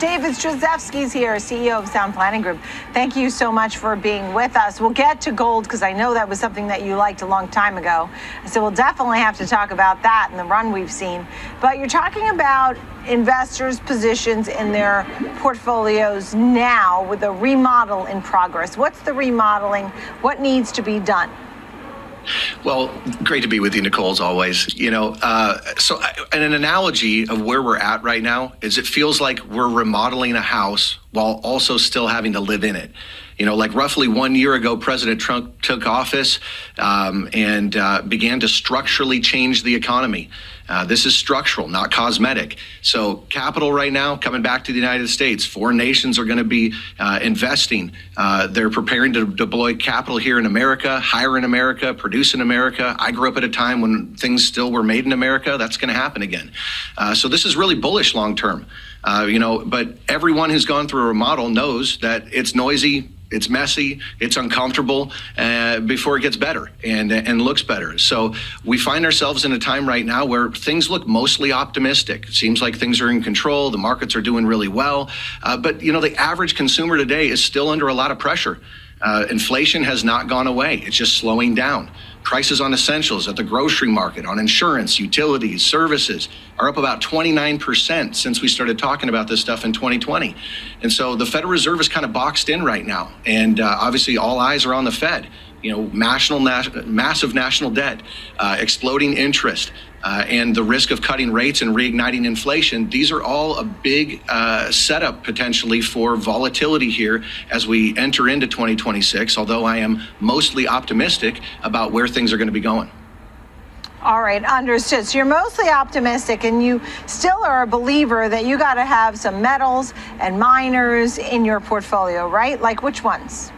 David Stryzewski's here, CEO of Sound Planning Group. Thank you so much for being with us. We'll get to gold because I know that was something that you liked a long time ago. So we'll definitely have to talk about that and the run we've seen. But you're talking about investors' positions in their portfolios now with a remodel in progress. What's the remodeling? What needs to be done? Well, great to be with you, Nicole, as always. An analogy of where we're at right now is it feels like we're remodeling a house while also still having to live in it. Like roughly 1 year ago, President Trump took office and began to structurally change the economy. This is structural, not cosmetic. So capital right now coming back to the United States. Foreign nations are going to be investing. They're preparing to deploy capital here in America, hire in America, produce in America. I grew up at a time when things still were made in America. That's going to happen again. So this is really bullish long term. But everyone who's gone through a remodel knows that it's noisy, it's messy, it's uncomfortable before it gets better and looks better. So we find ourselves in a time right now where things look mostly optimistic. It seems like things are in control. The markets are doing really well. But the average consumer today is still under a lot of pressure. Inflation has not gone away. It's just slowing down. Prices on essentials at the grocery market, on insurance, utilities, services are up about 29% since we started talking about this stuff in 2020. And so the Federal Reserve is kind of boxed in right now. And obviously all eyes are on the Fed. Massive national debt, exploding interest, and the risk of cutting rates and reigniting inflation. These are all a big setup potentially for volatility here as we enter into 2026, although I am mostly optimistic about where things are going to be going. All right, understood. So you're mostly optimistic and you still are a believer that you got to have some metals and miners in your portfolio, right? Like which ones?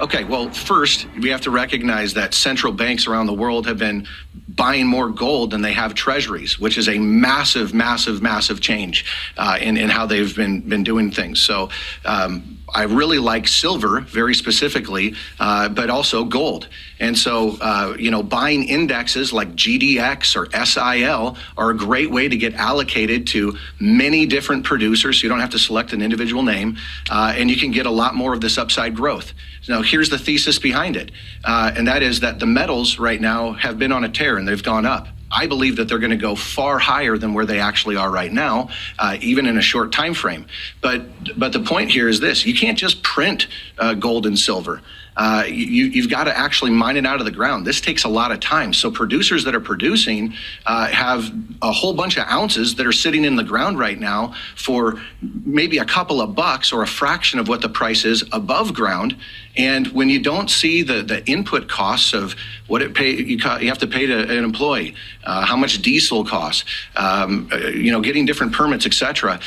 Okay, well, first, we have to recognize that central banks around the world have been buying more gold than they have treasuries, which is a massive, massive, massive change in how they've been doing things. So I really like silver very specifically, but also gold. And so, buying indexes like GDX or SIL are a great way to get allocated to many different producers. So you don't have to select an individual name, and you can get a lot more of this upside growth. Now, here's the thesis behind it, and that is that the metals right now have been on a tear and they've gone up. I believe that they're going to go far higher than where they actually are right now, even in a short time frame. But the point here is this: you can't just print gold and silver. You've got to actually mine it out of the ground. This takes a lot of time. So producers that are producing have a whole bunch of ounces that are sitting in the ground right now for maybe a couple of bucks or a fraction of what the price is above ground. And when you don't see the input costs of what you have to pay to an employee, how much diesel costs, getting different permits, et cetera,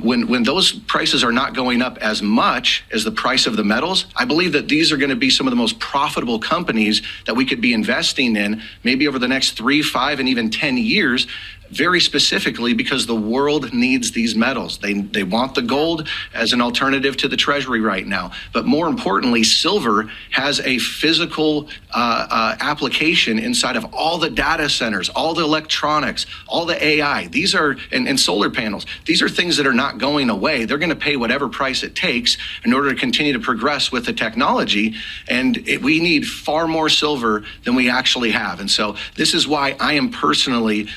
when those prices are not going up as much as the price of the metals, I believe that these are going to be some of the most profitable companies that we could be investing in maybe over the next 3, 5, and even 10 years. Very specifically because the world needs these metals. They want the gold as an alternative to the treasury right now. But more importantly, silver has a physical application inside of all the data centers, all the electronics, all the AI. These are, and solar panels. These are things that are not going away. They're going to pay whatever price it takes in order to continue to progress with the technology. And we need far more silver than we actually have. And so this is why I am personally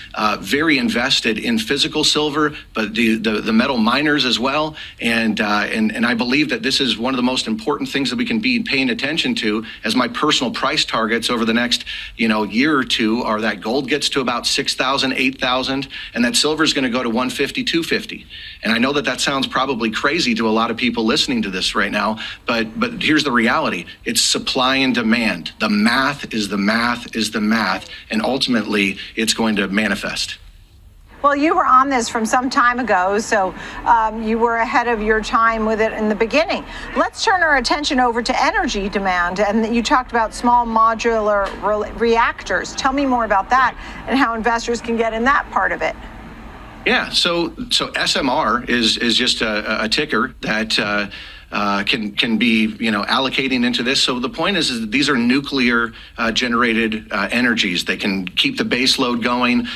very invested in physical silver, but the metal miners as well. And I believe that this is one of the most important things that we can be paying attention to as my personal price targets over the next year or two are that gold gets to about 6,000, 8,000, and that silver is going to go to 150, 250. And I know that sounds probably crazy to a lot of people listening to this right now, but here's the reality. It's supply and demand. The math is the math is the math, and ultimately it's going to manifest. Well, you were on this from some time ago, so you were ahead of your time with it in the beginning. Let's turn our attention over to energy demand. And you talked about small modular reactors. Tell me more about that and how investors can get in that part of it. Yeah, so SMR is just a ticker that can be allocating into this. So the point is that these are nuclear generated energies. They can keep the base load going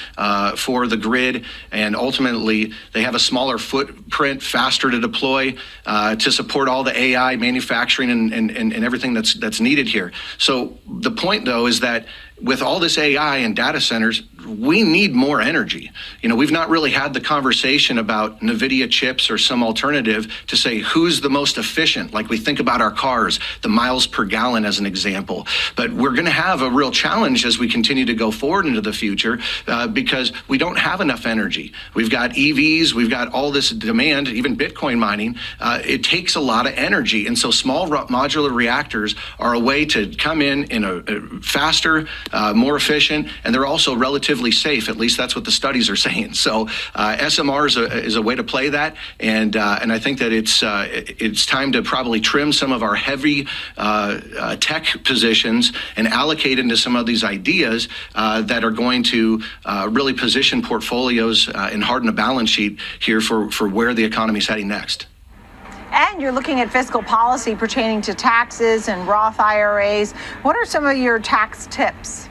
for the grid, and ultimately they have a smaller footprint, faster to deploy to support all the AI manufacturing and everything that's needed here. So the point, though, is that with all this AI and data centers, we need more energy. We've not really had the conversation about NVIDIA chips or some alternative to say who's the most efficient. Like we think about our cars, the miles per gallon as an example. But we're going to have a real challenge as we continue to go forward into the future because we don't have enough energy. We've got EVs, we've got all this demand, even Bitcoin mining. It takes a lot of energy. And so small modular reactors are a way to come in a faster, more efficient, and they're also relatively safe. At least that's what the studies are saying. So SMRs is a way to play that, and I think that it's time to probably trim some of our heavy tech positions and allocate into some of these ideas that are going to really position portfolios and harden a balance sheet here for where the economy is heading next. And you're looking at fiscal policy pertaining to taxes and Roth IRAs. What are some of your tax tips?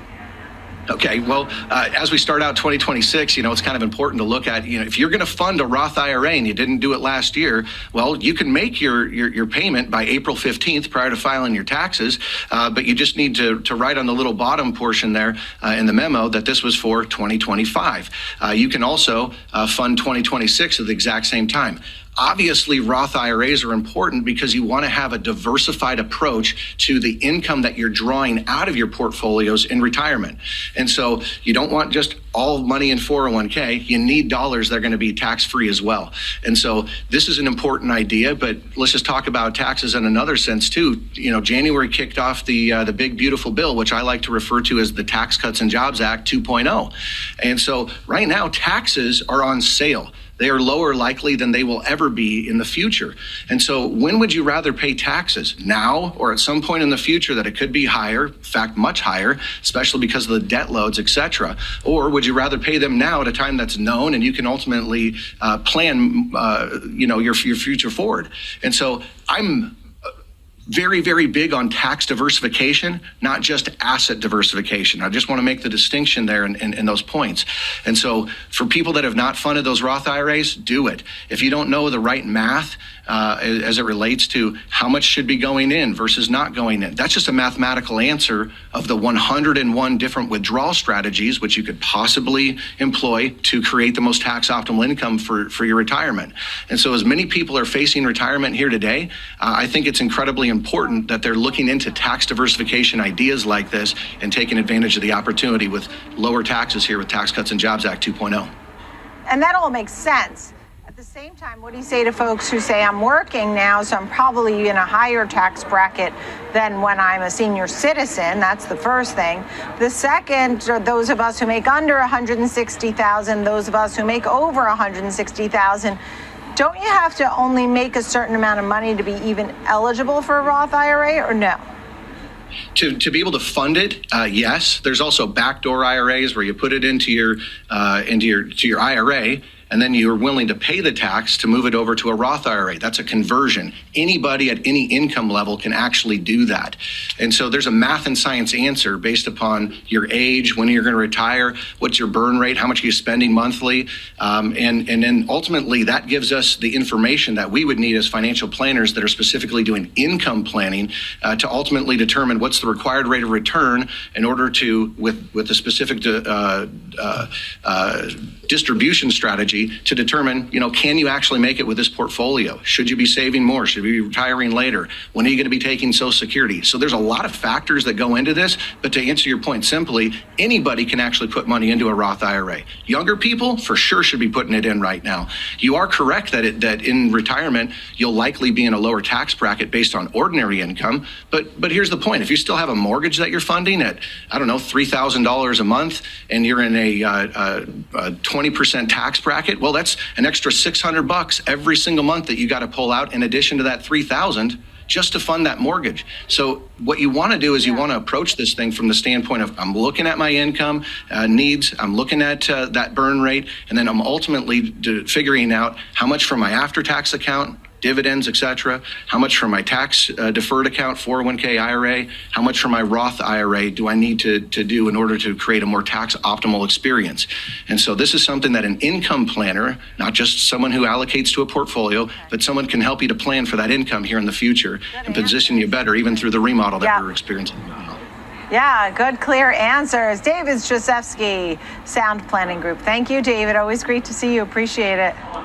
Okay, well, as we start out 2026, it's kind of important to look at, if you're going to fund a Roth IRA and you didn't do it last year, well, you can make your payment by April 15th prior to filing your taxes, but you just need to write on the little bottom portion there in the memo that this was for 2025. You can also fund 2026 at the exact same time. Obviously, Roth IRAs are important because you want to have a diversified approach to the income that you're drawing out of your portfolios in retirement. And so you don't want just all money in 401k. You need dollars that are going to be tax-free as well. And so this is an important idea, but let's just talk about taxes in another sense too. January kicked off the big beautiful bill, which I like to refer to as the Tax Cuts and Jobs Act 2.0. And so right now taxes are on sale. They are lower likely than they will ever be in the future. And so when would you rather pay taxes? Now or at some point in the future that it could be higher, in fact, much higher, especially because of the debt loads, et cetera? Or would you rather pay them now at a time that's known and you can ultimately plan your future forward? And so I'm very, very big on tax diversification, not just asset diversification. I just want to make the distinction there in those points. And so for people that have not funded those Roth IRAs, do it. If you don't know the right math as it relates to how much should be going in versus not going in, that's just a mathematical answer of the 101 different withdrawal strategies which you could possibly employ to create the most tax optimal income for your retirement. And so as many people are facing retirement here today, I think it's incredibly important that they're looking into tax diversification ideas like this and taking advantage of the opportunity with lower taxes here with Tax Cuts and Jobs Act 2.0. And that all makes sense. At the same time, what do you say to folks who say, I'm working now, so I'm probably in a higher tax bracket than when I'm a senior citizen? That's the first thing. The second are those of us who make under $160,000, those of us who make over $160,000. Don't you have to only make a certain amount of money to be even eligible for a Roth IRA, or no? To be able to fund it, yes. There's also backdoor IRAs where you put it into your IRA, and then you're willing to pay the tax to move it over to a Roth IRA. That's a conversion. Anybody at any income level can actually do that. And so there's a math and science answer based upon your age, when you're going to retire, what's your burn rate, how much are you spending monthly, and then ultimately that gives us the information that we would need as financial planners that are specifically doing income planning to ultimately determine what's the required rate of return in order to, with a specific distribution strategy, to determine, can you actually make it with this portfolio? Should you be saving more? Should you be retiring later? When are you going to be taking Social Security? So there's a lot of factors that go into this, but to answer your point simply, anybody can actually put money into a Roth IRA. Younger people for sure should be putting it in right now. You are correct that in retirement, you'll likely be in a lower tax bracket based on ordinary income, but here's the point. If you still have a mortgage that you're funding at, $3,000 a month, and you're in a 20% tax bracket, well, that's an extra $600 every single month that you got to pull out in addition to that $3,000 just to fund that mortgage. So what you want to do is you want to approach this thing from the standpoint of, I'm looking at my income needs, I'm looking at that burn rate, and then I'm ultimately figuring out how much from my after-tax account dividends, et cetera? How much from my tax deferred account, 401k IRA? How much from my Roth IRA do I need to do in order to create a more tax optimal experience? And so this is something that an income planner, not just someone who allocates to a portfolio, but someone can help you to plan for that income here in the future and position you better even through the remodel that we're experiencing now. Yeah, good, clear answers. David Stryzewski, Sound Planning Group. Thank you, David. Always great to see you. Appreciate it.